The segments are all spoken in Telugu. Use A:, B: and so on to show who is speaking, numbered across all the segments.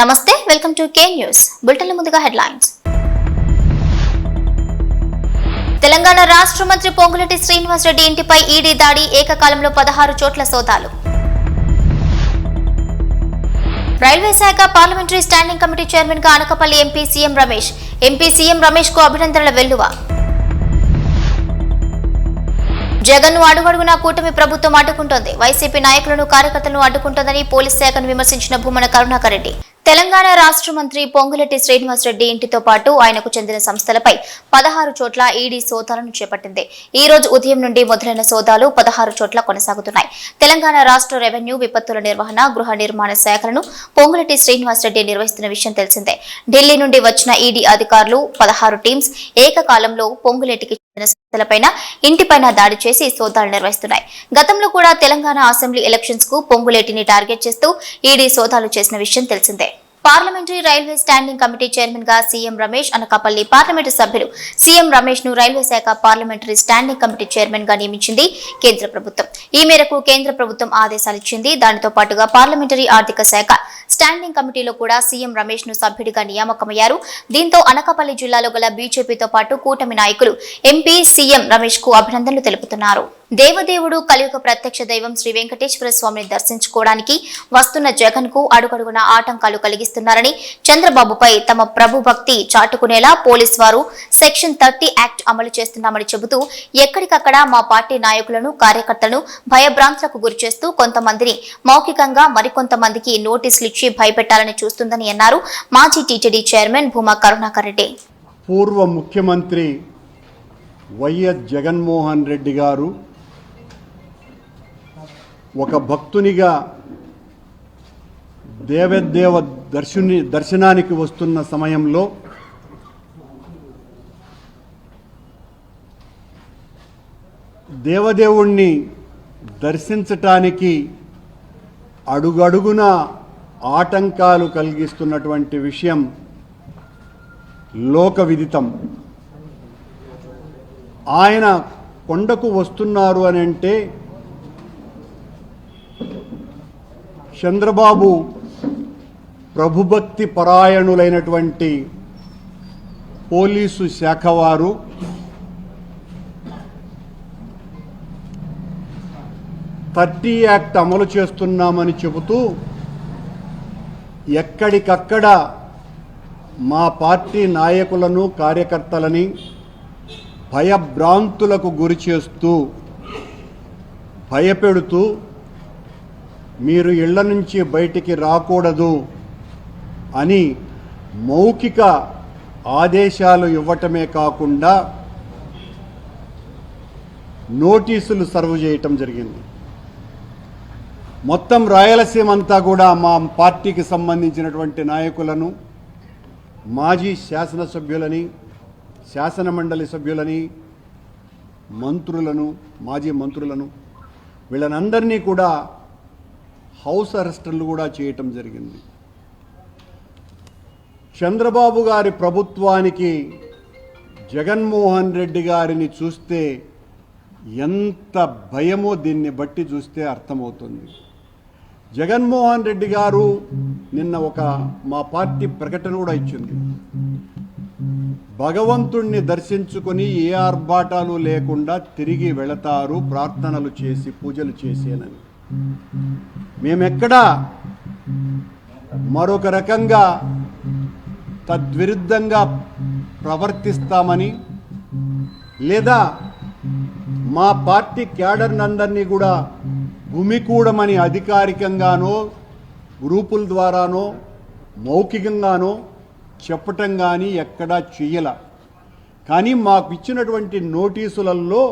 A: నమస్తే, వెల్కమ్ టు కే న్యూస్ బులెటిన్ల ముందుగా హెడ్లైన్స్. తెలంగాణ రాష్ట్ర మంత్రి పొంగులేటి శ్రీనివాసరెడ్డి ఇంటిపై ఈడీ దాడి, ఏకకాలంలో 16 చోట్ల సోదాలు. రైల్వే శాఖ పార్లమెంటరీ స్టాండింగ్ కమిటీ చైర్మన్ గా అనకాపల్లి ఎంపీ సీఎం రమేష్ కు అభినందనల వెల్లువ. జగన్ ను అడుగడుగునా కూటమి ప్రభుత్వం అడ్డుకుంటోంది. వైసీపీ నాయకులను, కార్యకర్తలను అడ్డుకుంటోందని పోలీస్ శాఖను విమర్శించిన భూమన కరుణాకర్ రెడ్డి. తెలంగాణ రాష్ట్ర మంత్రి పొంగులేటి శ్రీనివాసరెడ్డి ఇంటితో పాటు ఆయనకు చెందిన సంస్థలపై 16 చోట్ల ఈడీ సోదాలను చేపట్టింది. ఈ రోజు ఉదయం నుండి మొదలైన సోదాలు 16 చోట్ల కొనసాగుతున్నాయి. తెలంగాణ రాష్ట్ర రెవెన్యూ, విపత్తుల నిర్వహణ, గృహ నిర్మాణ శాఖలను పొంగులేటి శ్రీనివాసరెడ్డి నిర్వహిస్తున్న విషయం తెలిసిందే. ఢిల్లీ నుండి వచ్చిన ఈడీ అధికారులు 16 టీమ్స్ ఏకకాలంలో పొంగులేటికి సంస్థలపైన, ఇంటిపైన దాడి చేసి సోదాలు నిర్వహిస్తున్నాయి. గతంలో కూడా తెలంగాణ అసెంబ్లీ ఎలక్షన్స్ కు పొంగులేటిని టార్గెట్ చేస్తూ ఈడీ సోదాలు చేసిన విషయం తెలిసిందే. Parliamentary railway standing committee chairman గా సీఎం రమేష్, అనకాపల్లి పార్లమెంటు సభ్యులు సీఎం రమేష్ ను రైల్వే శాఖ పార్లమెంటరీ స్టాండింగ్ కమిటీ చైర్మన్ గా నియమించింది కేంద్ర ప్రభుత్వం. ఈ మేరకు కేంద్ర ప్రభుత్వం ఆదేశాలిచ్చింది. దానితో పాటుగా పార్లమెంటరీ ఆర్థిక శాఖ స్టాండింగ్ కమిటీలో కూడా సీఎం రమేష్ ను సభ్యుడిగా నియామకమయ్యారు. దీంతో అనకాపల్లి జిల్లాలో గల బీజేపీతో పాటు కూటమి నాయకులు ఎంపీ సీఎం రమేష్ కు అభినందనలు తెలుపుతున్నారు. దేవదేవుడు, కలియుగ ప్రత్యక్ష దైవం శ్రీ వెంకటేశ్వర స్వామిని దర్శించుకోవడానికి వస్తున్న జగన్ కు అడుగడుగున ఆటంకాలు కలిగిస్తున్నారని, చంద్రబాబుపై తమ ప్రభు భక్తి చాటుకునేలా పోలీసు వారు సెక్షన్ 30 యాక్ట్ అమలు చేస్తున్నామని చెబుతూ ఎక్కడికక్కడ మా పార్టీ నాయకులను, కార్యకర్తలను భయభ్రాంతులకు గురిచేస్తూ కొంతమందిని మౌఖికంగా, మరికొంతమందికి నోటీసులు ఇచ్చి భయపెట్టాలని చూస్తుందని అన్నారు మాజీ టీటీడీ చైర్మన్ భూమా కరుణాకర్ రెడ్డి.
B: పూర్వ ముఖ్యమంత్రి వైఎస్ జగన్మోహన్ రెడ్డి గారు ఒక భక్తునిగా దేవదేవ దర్శనానికి వస్తున్న సమయంలో దేవదేవుణ్ణి దర్శించటానికి అడుగడుగున ఆటంకాలు కలిగిస్తున్నటువంటి విషయం లోక విదితం. ఆయన కొండకు వస్తున్నారు అని అంటే చంద్రబాబు ప్రభుభక్తి పరాయణులైనటువంటి పోలీసు శాఖ వారు థర్టీ యాక్ట్ అమలు చేస్తున్నామని చెబుతూ ఎక్కడికక్కడ మా పార్టీ నాయకులను, కార్యకర్తలని భయభ్రాంతులకు గురి చేస్తూ, భయపెడుతూ మీరు ఇళ్ల నుంచి బయటికి రాకూడదు అని మౌఖిక ఆదేశాలు ఇవ్వటమే కాకుండా నోటీసులు సర్వ్ చేయటం జరిగింది. మొత్తం రాయలసీమ అంతా కూడా మా పార్టీకి సంబంధించినటువంటి నాయకులను, మాజీ శాసనసభ్యులని, శాసనమండలి సభ్యులని, మంత్రులను, మాజీ మంత్రులను, వీళ్ళనందరినీ కూడా హౌస్ అరెస్టులు కూడా చేయటం జరిగింది. చంద్రబాబు గారి ప్రభుత్వానికి జగన్మోహన్ రెడ్డి గారిని చూస్తే ఎంత భయమో దీన్ని బట్టి చూస్తే అర్థమవుతుంది. జగన్మోహన్ రెడ్డి గారు నిన్న మా పార్టీ ప్రకటన కూడా ఇచ్చింది. భగవంతుణ్ణి దర్శించుకొని ఏ ఆర్భాటాలు లేకుండా తిరిగి వెళతారు, ప్రార్థనలు చేసి, పూజలు చేసేనని. మేమెక్కడా మరొక రకంగా తద్విరుద్ధంగా ప్రవర్తిస్తామని, లేదా మా పార్టీ క్యాడర్నందరినీ కూడా గుమికూడమని అధికారికంగానో, గ్రూపుల ద్వారానో, మౌఖికంగానో చెప్పటం కానీ ఎక్కడా చెయ్యల. కానీ మాకు ఇచ్చినటువంటి నోటీసులలో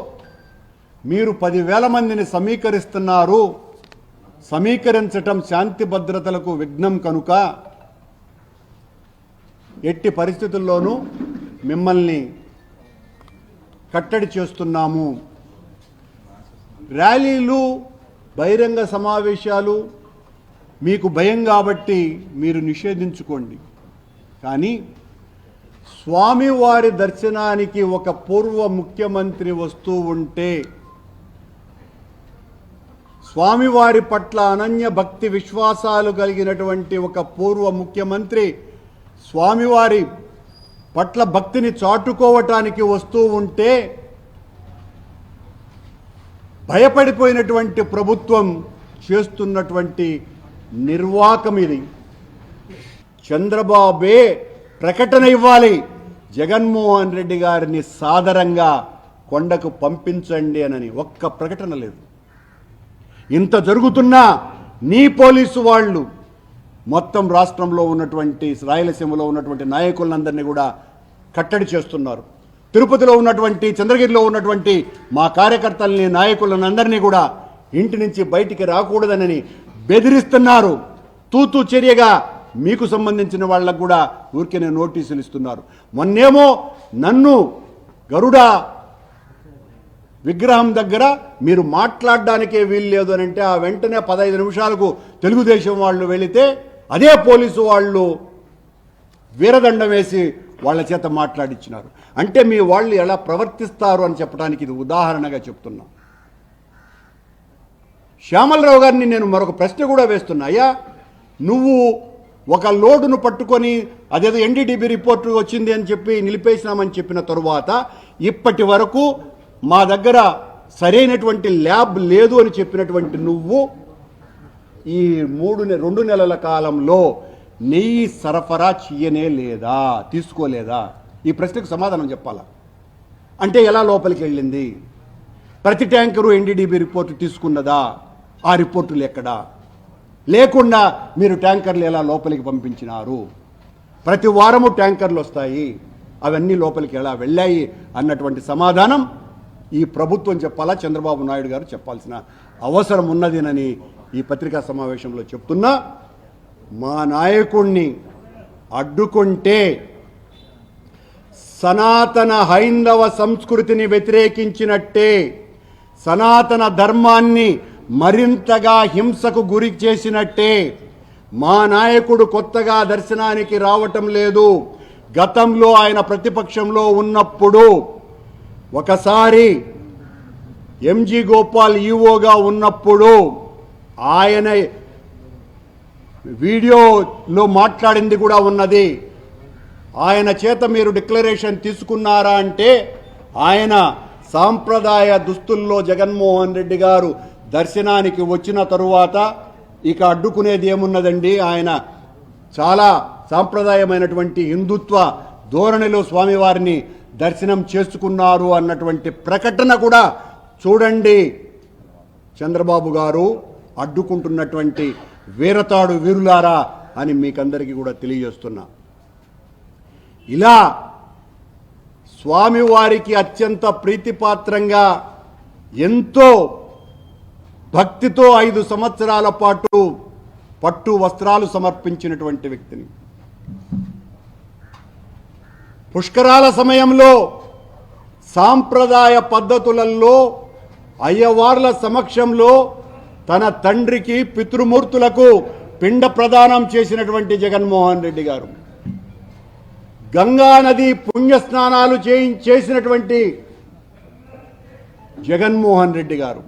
B: మీరు 10,000 మందిని సమీకరిస్తున్నారు, సమీకరించటం శాంతి భద్రతలకు విఘ్నం కనుక ఎట్టి పరిస్థితుల్లోనూ మిమ్మల్ని కట్టడి చేస్తున్నాము. ర్యాలీలు, బహిరంగ సమావేశాలు మీకు భయం కాబట్టి మీరు నిషేధించుకోండి. కానీ స్వామివారి దర్శనానికి ఒక పూర్వ ముఖ్యమంత్రి వస్తూ ఉంటే స్వామివారి పట్ల అనన్య భక్తి విశ్వాసాలు కలిగినటువంటి ఒక పూర్వ ముఖ్యమంత్రి స్వామివారి పట్ల భక్తిని చాటుకోవటానికి వస్తూ ఉంటే భయపడిపోయినటువంటి ప్రభుత్వం చేస్తున్నటువంటి నిర్వాకం ఇది. చంద్రబాబే ప్రకటన ఇవ్వాలి, జగన్మోహన్ రెడ్డి గారిని సాదరంగా కొండకు పంపించండి అని. ఒక్క ప్రకటన లేదు. ఇంత జరుగుతున్నా నీ పోలీసు వాళ్ళు మొత్తం రాష్ట్రంలో ఉన్నటువంటి రాయలసీమలో ఉన్నటువంటి నాయకులందరినీ కూడా కట్టడి చేస్తున్నారు. తిరుపతిలో ఉన్నటువంటి చంద్రగిరిలో ఉన్నటువంటి మా కార్యకర్తల్ని నాయకులందరినీ కూడా ఇంటి నుంచి బయటికి రాకూడదనని బెదిరిస్తున్నారు. తూతూ చర్యగా మీకు సంబంధించిన వాళ్ళకు కూడా ఊరికే నోటీసులు ఇస్తున్నారు. మొన్నేమో నన్ను గరుడ విగ్రహం దగ్గర మీరు మాట్లాడడానికే వీలు లేదు అని అంటే ఆ వెంటనే 15 నిమిషాలకు తెలుగుదేశం వాళ్ళు వెళితే అదే పోలీసు వాళ్ళు వీరదండం వేసి వాళ్ళ చేత మాట్లాడించినారు. అంటే మీ వాళ్ళు ఎలా ప్రవర్తిస్తారు అని చెప్పడానికి ఇది ఉదాహరణగా చెప్తున్నా. శ్యామలరావు గారిని నేను మరొక ప్రశ్న కూడా వేస్తున్నా. అయ్యా, నువ్వు ఒక లోడును పట్టుకొని అదేదో ఎన్డీడీబీ రిపోర్టు వచ్చింది అని చెప్పి నిలిపేసినామని చెప్పిన తరువాత ఇప్పటి వరకు మా దగ్గర సరైనటువంటి ల్యాబ్ లేదు అని చెప్పినటువంటి నువ్వు ఈ 2 నెలల కాలంలో నెయ్యి సరఫరా చెయ్యనే లేదా, తీసుకోలేదా? ఈ ప్రశ్నకు సమాధానం చెప్పాలా. అంటే ఎలా లోపలికి వెళ్ళింది? ప్రతి ట్యాంకరు ఎన్డీడీబీ రిపోర్టు తీసుకున్నదా? ఆ రిపోర్టులు ఎక్కడా? లేకుండా మీరు ట్యాంకర్లు ఎలా లోపలికి పంపించినారు? ప్రతి వారము ట్యాంకర్లు వస్తాయి, అవన్నీ లోపలికి ఎలా వెళ్ళాయి అన్నటువంటి సమాధానం ఈ ప్రభుత్వం చెప్పాలా, చంద్రబాబు నాయుడు గారు చెప్పాల్సిన అవసరం ఉన్నదినని ఈ పత్రికా సమావేశంలో చెప్తున్నా. మా నాయకుణ్ణి అడ్డుకుంటే సనాతన హైందవ సంస్కృతిని వ్యతిరేకించినట్టే, సనాతన ధర్మాన్ని మరింతగా హింసకు గురి చేసినట్టే. మా నాయకుడు కొత్తగా దర్శనానికి రావటం లేదు. గతంలో ఆయన ప్రతిపక్షంలో ఉన్నప్పుడు ఒకసారి ఎంజీ గోపాల్ ఈఓగా ఉన్నప్పుడు ఆయన వీడియోలో మాట్లాడింది కూడా ఉన్నది. ఆయన చేత మీరు డిక్లరేషన్ తీసుకున్నారా అంటే ఆయన సాంప్రదాయ దుస్తుల్లో జగన్మోహన్ రెడ్డి గారు దర్శనానికి వచ్చిన తరువాత ఇక అడ్డుకునేది ఏమున్నదండి? ఆయన చాలా సాంప్రదాయమైనటువంటి హిందుత్వ ధోరణిలో స్వామివారిని దర్శనం చేసుకున్నారు అన్నటువంటి ప్రకటన కూడా చూడండి. చంద్రబాబు గారు అడ్డుకుంటున్నటువంటి వీరతాడు వీరులారా అని మీకందరికీ కూడా తెలియజేస్తున్నా. ఇలా స్వామివారికి అత్యంత ప్రీతిపాత్రంగా ఎంతో భక్తితో 5 సంవత్సరాల పాటు పట్టు వస్త్రాలు సమర్పించినటువంటి వ్యక్తిని, పుష్కరాల సమయంలో సాంప్రదాయ పద్ధతులలో అయ్యవార్ల సమక్షంలో తన తండ్రికి పితృమూర్తులకు పిండ ప్రదానం చేసినటువంటి జగన్మోహన్ రెడ్డి గారు, గంగా నది పుణ్యస్నానాలు చేసినటువంటి జగన్మోహన్ రెడ్డి గారు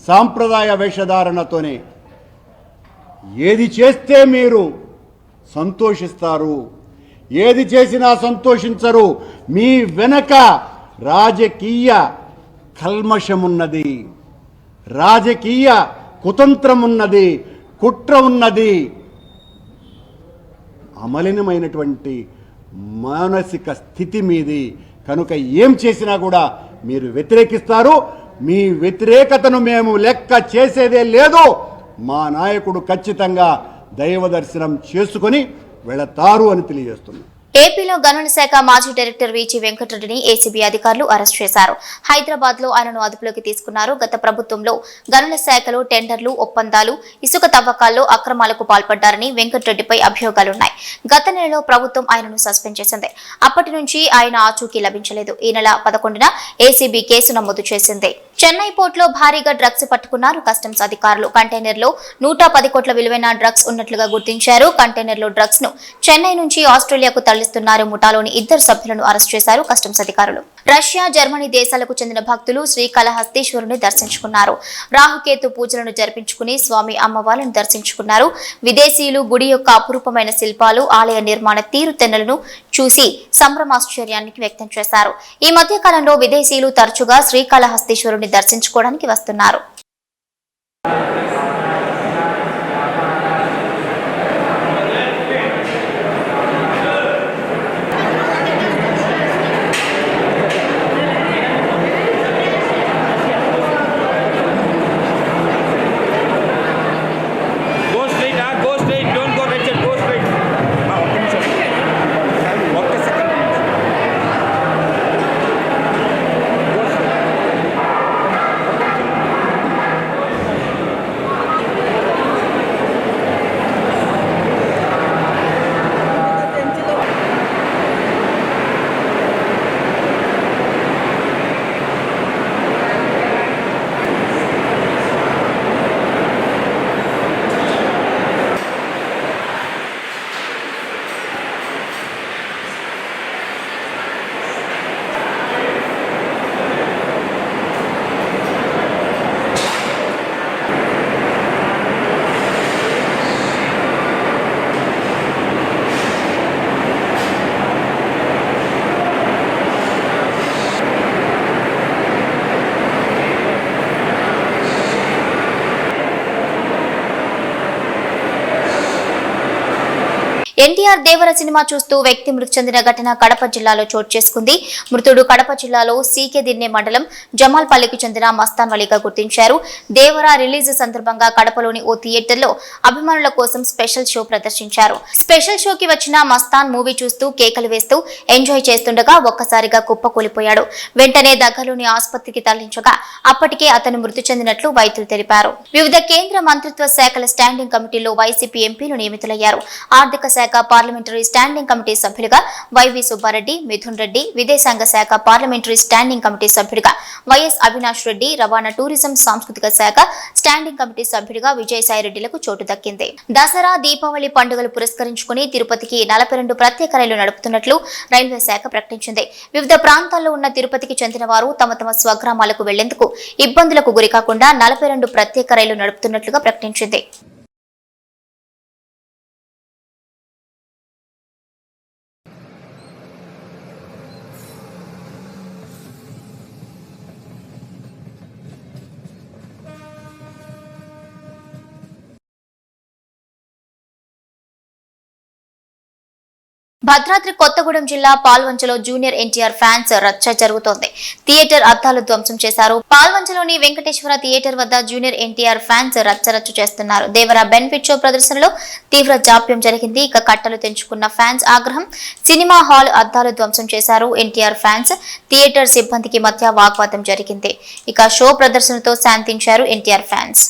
B: సాంప్రదాయ వేషధారణతోనే ఏది చేస్తే మీరు సంతోషిస్తారు, ఏది చేసినా సంతోషించరు. మీ వెనక రాజకీయ కల్మషమున్నది, రాజకీయ కుతంత్రం ఉన్నది, కుట్ర ఉన్నది, అమలినమైనటువంటి మానసిక స్థితి మీది. కనుక ఏం చేసినా కూడా మీరు వ్యతిరేకిస్తారు. మీ వ్యతిరేకతను మేము లెక్క చేసేదే లేదు. మా నాయకుడు ఖచ్చితంగా దైవ దర్శనం చేసుకొని వెళతారు అని తెలియజేస్తున్నాం.
A: ఏపీలో గనుల శాఖ మాజీ డైరెక్టర్ విజి వెంకటరెడ్డిని ఏసీబీ అధికారులు అరెస్ట్ చేశారు. హైదరాబాద్ లో ఆయనను అదుపులోకి తీసుకున్నారు. గత ప్రభుత్వంలో గనుల శాఖలో టెండర్లు, ఒప్పందాలు, ఇసుక తవ్వకాల్లో అక్రమాలకు పాల్పడ్డారని వెంకటరెడ్డిపై అభియోగాలున్నాయి. గత నెలలో ప్రభుత్వం ఆయనను సస్పెండ్ చేసింది. అప్పటి నుంచి ఆయన ఆచూకీ లభించలేదు. ఈ నెల 11న ఏసీబీ కేసు నమోదు చేసింది. చెన్నై పోర్టులో భారీగా డ్రగ్స్ పట్టుకున్నారు కస్టమ్స్ అధికారులు. కంటైనర్లో 110 కోట్ల విలువైన డ్రగ్స్ ఉన్నట్లుగా గుర్తించారు. కంటైనర్లో డ్రగ్స్ ను చెన్నై నుంచి ఆస్ట్రేలియాకు తరలిస్తున్నారు. ముఠాలోని 2 సభ్యులను అరెస్ట్ చేశారు కస్టమ్స్ అధికారులు. రష్యా, జర్మనీ దేశాలకు చెందిన భక్తులు శ్రీకాళహస్తీశ్వరుని దర్శించుకున్నారు. రాహుకేతు పూజలను జరిపించుకుని స్వామి అమ్మవార్లను దర్శించుకున్నారు. విదేశీయులు గుడి యొక్క అపురూపమైన శిల్పాలు, ఆలయ నిర్మాణ తీరుతెన్నులను చూసి సంభ్రమాశ్చర్యానికి వ్యక్తం చేశారు. ఈ మధ్య కాలంలో విదేశీయులు తరచుగా శ్రీకాళహస్తీశ్వరుని దర్శించుకోవడానికి వస్తున్నారు. ఎన్టీఆర్ దేవర సినిమా చూస్తూ వ్యక్తి మృతి చెందిన ఘటన కడప జిల్లాలో చోటు చేసుకుంది. మృతుడు కడప జిల్లాలో సీకెదిన్నె మండలం జమాల్పల్లికి చెందిన మస్తాన్ వలీగా గుర్తించారు. దేవర రిలీజ్ సందర్భంగా కడపలోని ఓ థియేటర్లో అభిమానుల కోసం స్పెషల్ షో ప్రదర్శించారు. స్పెషల్ షోకి వచ్చిన మస్తాన్ మూవీ చూస్తూ కేకలు వేస్తూ ఎంజాయ్ చేస్తుండగా ఒక్కసారిగా కుప్పకూలిపోయాడు. వెంటనే దగ్గరలోని ఆసుపత్రికి తరలించగా అప్పటికే అతను మృతి చెందినట్లు వైద్యులు తెలిపారు. వివిధ కేంద్ర మంత్రిత్వ శాఖల స్టాండింగ్ కమిటీలో వైసీపీ ఎంపీలు నియమితులయ్యారు. ఆర్థిక శాఖ పార్లమెంటరీ స్టాండింగ్ కమిటీ సభ్యులుగా వైవి సుబ్బారెడ్డి, మిథున్ రెడ్డి, విదేశాంగ శాఖ పార్లమెంటరీ స్టాండింగ్ కమిటీ సభ్యుడిగా వైఎస్ అవినాష్ రెడ్డి, రవాణా, టూరిజం, సాంస్కృతిక శాఖ స్టాండింగ్ కమిటీ సభ్యుడిగా విజయసాయిరెడ్డిలకు చోటు దక్కింది. దసరా, దీపావళి పండుగలు పురస్కరించుకుని తిరుపతికి 42 ప్రత్యేక రైళ్లు నడుపుతున్నట్లు రైల్వే శాఖ ప్రకటించింది. వివిధ ప్రాంతాల్లో ఉన్న తిరుపతికి చెందిన వారు తమ తమ స్వగ్రామాలకు వెళ్లేందుకు ఇబ్బందులకు గురికాకుండా 42 ప్రత్యేక రైళ్లు నడుపుతున్నట్లుగా ప్రకటించింది. భద్రాద్రి కొత్తగూడెం జిల్లా పాల్వంచలో జూనియర్ ఎన్టీఆర్ ఫ్యాన్స్ రచ్చ జరుగుతోంది. థియేటర్ అద్దాలు ధ్వంసం చేశారు. పాల్వంచలోని వెంకటేశ్వర థియేటర్ వద్ద జూనియర్ ఎన్టీఆర్ ఫ్యాన్స్ రచ్చరచ్చు చేస్తున్నారు. దేవర బెనిఫిట్ షో ప్రదర్శనలో తీవ్ర జాప్యం జరిగింది. ఇక కట్టలు తెంచుకున్న ఫ్యాన్స్ ఆగ్రహం. సినిమా హాల్ అద్దాలు ధ్వంసం చేశారు. ఎన్టీఆర్ ఫ్యాన్స్, థియేటర్ సిబ్బందికి మధ్య వాగ్వాదం జరిగింది. ఇక షో ప్రదర్శనతో శాంతించారు ఎన్టీఆర్ ఫ్యాన్స్.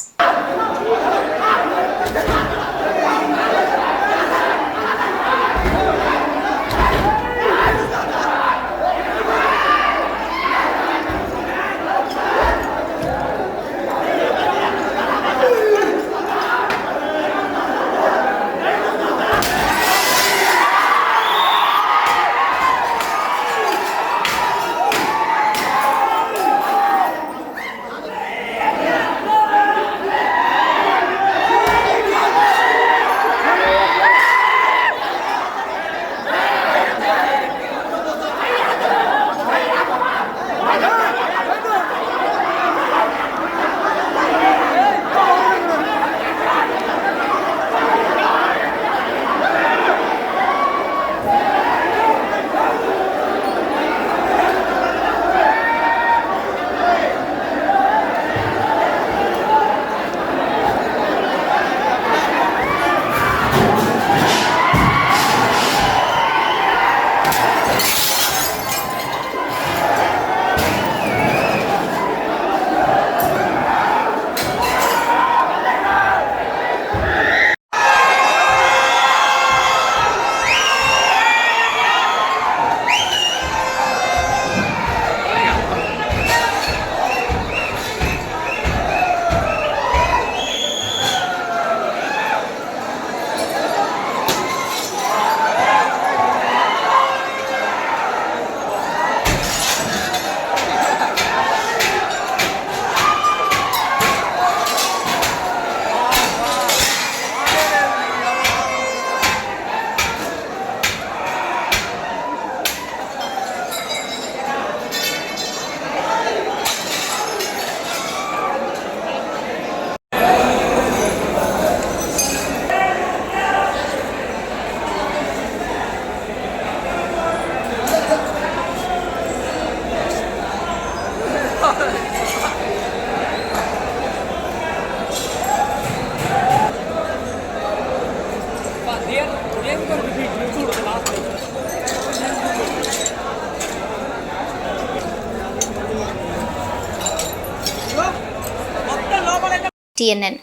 A: CNN.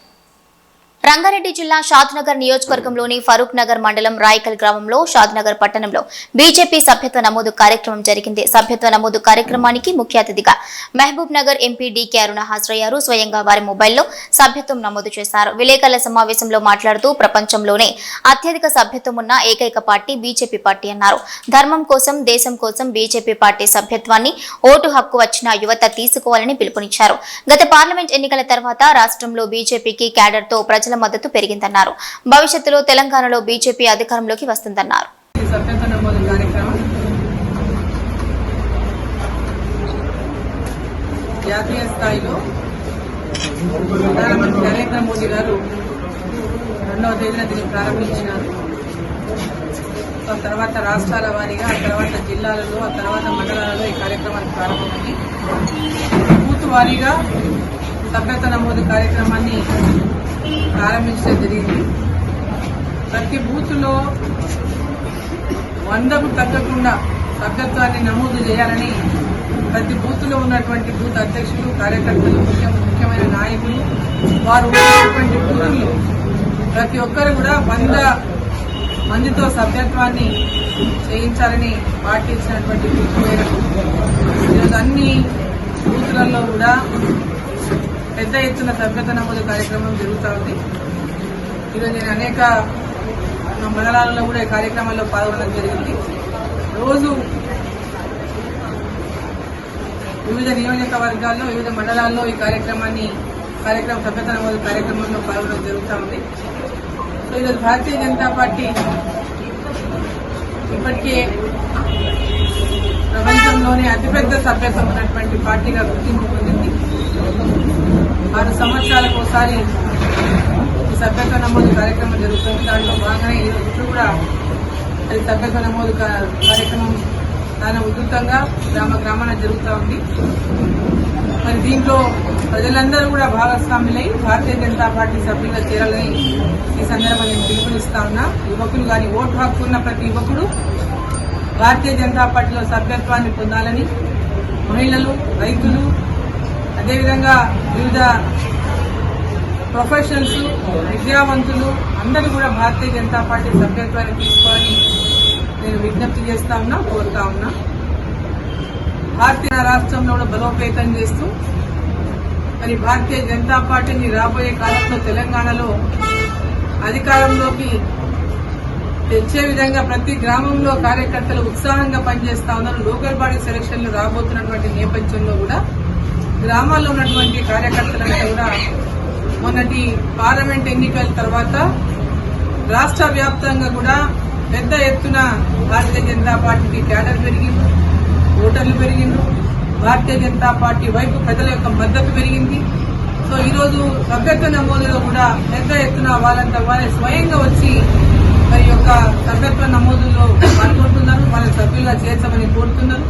A: రంగారెడ్డి జిల్లా షాద్నగర్ నియోజకవర్గంలోని ఫరూక్ నగర్ మండలం రాయకల్ గ్రామంలో షాద్నగర్ పట్టణంలో బీజేపీ సభ్యత్వ నమోదు కార్యక్రమం జరిగింది. సభ్యత్వ నమోదు కార్యక్రమానికి ముఖ్య అతిథిగా మహబూబ్ నగర్ ఎంపీ డీకే అరుణ హాజరయ్యారు. స్వయంగా వారి మొబైల్లో సభ్యత్వం నమోదు చేశారు. విలేకరుల సమావేశంలో మాట్లాడుతూ ప్రపంచంలోనే అత్యధిక సభ్యత్వం ఉన్న ఏకైక పార్టీ బీజేపీ పార్టీ అన్నారు. ధర్మం కోసం, దేశం కోసం బీజేపీ పార్టీ సభ్యత్వాన్ని ఓటు హక్కు వచ్చిన యువత తీసుకోవాలని పిలుపునిచ్చారు. గత పార్లమెంట్ ఎన్నికల తర్వాత రాష్ట్రంలో బీజేపీకి క్యాడర్తో ప్రజల మద్దతు పెరిగిందన్నారు. భవిష్యత్తులో తెలంగాణలో బీజేపీ అధికారంలోకి వస్తుందన్నారు.
C: సభ్యత్వ నమోదు కార్యక్రమం జాతీయ స్థాయిలో ప్రధానమంత్రి నరేంద్ర మోదీ గారు 2వ తేదీన దీన్ని ప్రారంభించినారు. ఆ తర్వాత రాష్ట్రాల వారీగా, ఆ తర్వాత జిల్లాలలో, ఆ తర్వాత మండలాలలో ఈ కార్యక్రమాన్ని ప్రారంభమైంది. బూత్ వారీగా సభ్యత్వ నమోదు కార్యక్రమాన్ని ప్రారంభించడం జరిగింది. ప్రతి బూత్లో 100కు తగ్గకుండా సభ్యత్వాన్ని నమోదు చేయాలని ప్రతి బూత్లో ఉన్నటువంటి బూత్ అధ్యక్షులు, కార్యకర్తలు, ముఖ్యమైన నాయకులు, వారు ఉన్నటువంటి బూతులు ప్రతి ఒక్కరు కూడా 100 మందితో సభ్యత్వాన్ని చేయించాలని పార్టీ ఇచ్చినటువంటి పిలుపు మేరకు ఈరోజు అన్ని బూతులలో కూడా పెద్ద ఎత్తున సభ్యత్వ నమోదు కార్యక్రమం జరుగుతూ ఉంది. ఈరోజు నేను అనేక మండలాలలో కూడా ఈ కార్యక్రమాల్లో పాల్గొనడం జరిగింది. రోజు వివిధ నియోజకవర్గాల్లో, వివిధ మండలాల్లో ఈ సభ్యత్వ నమోదు కార్యక్రమంలో పాల్గొనడం జరుగుతూ ఉంది. సో ఈరోజు భారతీయ జనతా పార్టీ ఇప్పటికే ప్రపంచంలోనే అతిపెద్ద సభ్యత్వం ఉన్నటువంటి పార్టీగా గుర్తింపు పొందింది. 6 సంవత్సరాలకు ఒకసారి ఈ సభ్యత్వ నమోదు కార్యక్రమం జరుగుతుంది. దాంట్లో భాగంగానే ఇప్పుడు కూడా అది సభ్యత్వ నమోదు కార్యక్రమం చాలా ఉధృతంగా గ్రామాన జరుగుతూ ఉంది. మరి దీంట్లో ప్రజలందరూ కూడా భాగస్వాములై భారతీయ జనతా పార్టీ సభ్యులుగా చేరాలని ఈ సందర్భంగా నేను పిలుపునిస్తా ఉన్నా. యువకులు కానీ, ఓటు హక్కు ఉన్న ప్రతి యువకుడు భారతీయ జనతా పార్టీలో సభ్యత్వాన్ని పొందాలని, మహిళలు, రైతులు, అదేవిధంగా వివిధ ప్రొఫెషనల్స్, విద్యావంతులు అందరూ కూడా భారతీయ జనతా పార్టీ సభ్యత్వాన్ని తీసుకోవాలని నేను విజ్ఞప్తి చేస్తా ఉన్నా, కోరుతా ఉన్నా. భారతీయ రాష్ట్రంలో కూడా బలోపేతం చేస్తూ మరి భారతీయ జనతా పార్టీని రాబోయే కాలంలో తెలంగాణలో అధికారంలోకి తెచ్చే విధంగా ప్రతి గ్రామంలో కార్యకర్తలు ఉత్సాహంగా పనిచేస్తా ఉన్నారు. లోకల్ బాడీ సెలక్షన్లు రాబోతున్నటువంటి నేపథ్యంలో కూడా గ్రామాల్లో ఉన్నటువంటి కార్యకర్తలను కూడా మొన్నటి పార్లమెంట్ ఎన్నికల తర్వాత రాష్ట్ర వ్యాప్తంగా కూడా పెద్ద ఎత్తున భారతీయ జనతా పార్టీకి క్యాడర్ పెరిగింది, ఓటర్లు పెరిగింది, భారతీయ జనతా పార్టీ వైపు ప్రజల యొక్క మద్దతు పెరిగింది. సో ఈరోజు సభ్యత్వ నమోదులో కూడా పెద్ద ఎత్తున వాళ్ళంతా వాళ్ళే స్వయంగా వచ్చి మరి యొక్క సభ్యత్వ నమోదులో పాల్గొంటున్నారు, వాళ్ళ సభ్యులుగా చేర్చమని కోరుతున్నారు.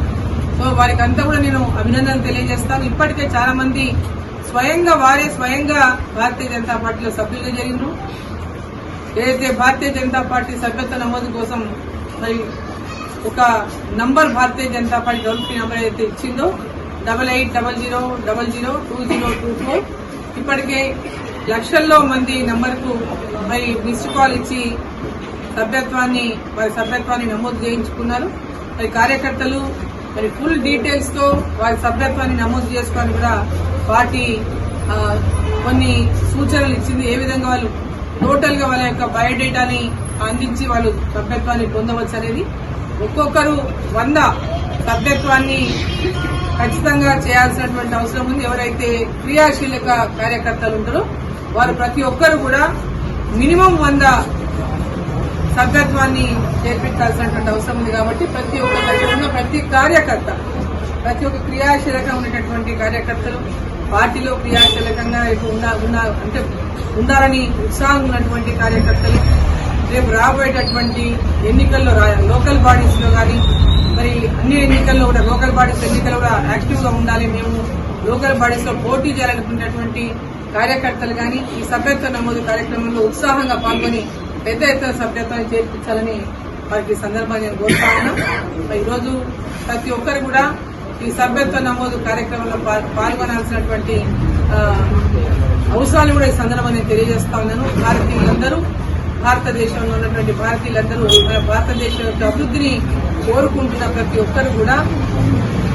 C: సో వారికి అంతా కూడా నేను అభినందనలు తెలియజేస్తాను. ఇప్పటికే చాలా మంది స్వయంగా భారతీయ జనతా పార్టీలో సభ్యులుగా జరిగినారు. ఏదైతే భారతీయ జనతా పార్టీ సభ్యత్వ నమోదు కోసం మరి ఒక number Bharatiya Janata party toll free number ఏదైతే ఇచ్చిందో 8800002024 ఇప్పటికే లక్షల్లో మంది నంబర్కు మరి మిస్డ్ కాల్ ఇచ్చి వారి సభ్యత్వాన్ని నమోదు చేయించుకున్నారు. మరి కార్యకర్తలు మరి ఫుల్ డీటెయిల్స్ తో వారి సభ్యత్వాన్ని నమోదు చేసుకొని కూడా పార్టీ కొన్ని సూచనలు ఇచ్చింది. ఏ విధంగా వాళ్ళు టోటల్ గా వాళ్ళ యొక్క బయోడేటాని అందించి వాళ్ళు సభ్యత్వాన్ని పొందవచ్చు అనేది. ఒక్కొక్కరు 100 సభ్యత్వాన్ని ఖచ్చితంగా చేయాల్సినటువంటి అవసరం ఉంది. ఎవరైతే క్రియాశీలక కార్యకర్తలు ఉంటారో వారు ప్రతి ఒక్కరు కూడా మినిమం 100 సభ్యత్వాన్ని చేర్పించాల్సినటువంటి అవసరం ఉంది. కాబట్టి ప్రతి ఒక్క దగ్గర ఉన్న ప్రతి ఒక్క క్రియాశీలకంగా ఉన్నటువంటి కార్యకర్తలు పార్టీలో క్రియాశీలకంగా అంటే ఉండాలని ఉత్సాహం ఉన్నటువంటి కార్యకర్తలు రేపు రాబోయేటటువంటి ఎన్నికల్లో లోకల్ బాడీస్ లో కానీ మరి అన్ని ఎన్నికల్లో కూడా లోకల్ బాడీస్ ఎన్నికల్లో కూడా యాక్టివ్ గా ఉండాలి. మేము లోకల్ బాడీస్ లో పోటీ చేయాలనుకునేటువంటి కార్యకర్తలు కానీ ఈ సభ్యత్వ నమోదు కార్యక్రమంలో ఉత్సాహంగా పాల్గొని పెద్ద ఎత్తున సభ్యత్వాన్ని చేర్పించాలని వారికి సందర్భంగా నేను కోరుతా ఉన్నా. ఈరోజు ప్రతి ఒక్కరు కూడా ఈ సభ్యత్వ నమోదు కార్యక్రమంలో పాల్గొనాల్సినటువంటి అవసరాలు కూడా ఈ సందర్భంగా నేను తెలియజేస్తా ఉన్నాను. భారతీయులందరూ, భారతదేశంలో ఉన్నటువంటి భారతీయులందరూ మన భారతదేశం యొక్క అభివృద్ధిని కోరుకుంటున్న ప్రతి ఒక్కరు కూడా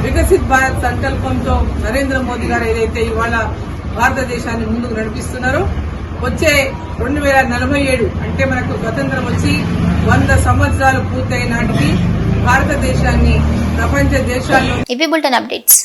C: వికసిత్ భారత్ సంకల్పంతో నరేంద్ర మోదీ గారు ఏదైతే ఇవాళ భారతదేశాన్ని ముందుకు నడిపిస్తున్నారో వచ్చే 2047 అంటే మనకు స్వతంత్రం వచ్చి 100 సంవత్సరాలు పూర్తయిన నాటికి భారతదేశాన్ని ప్రపంచ దేశాల్లో
A: ఇవి బులెటిన్ అప్డేట్స్.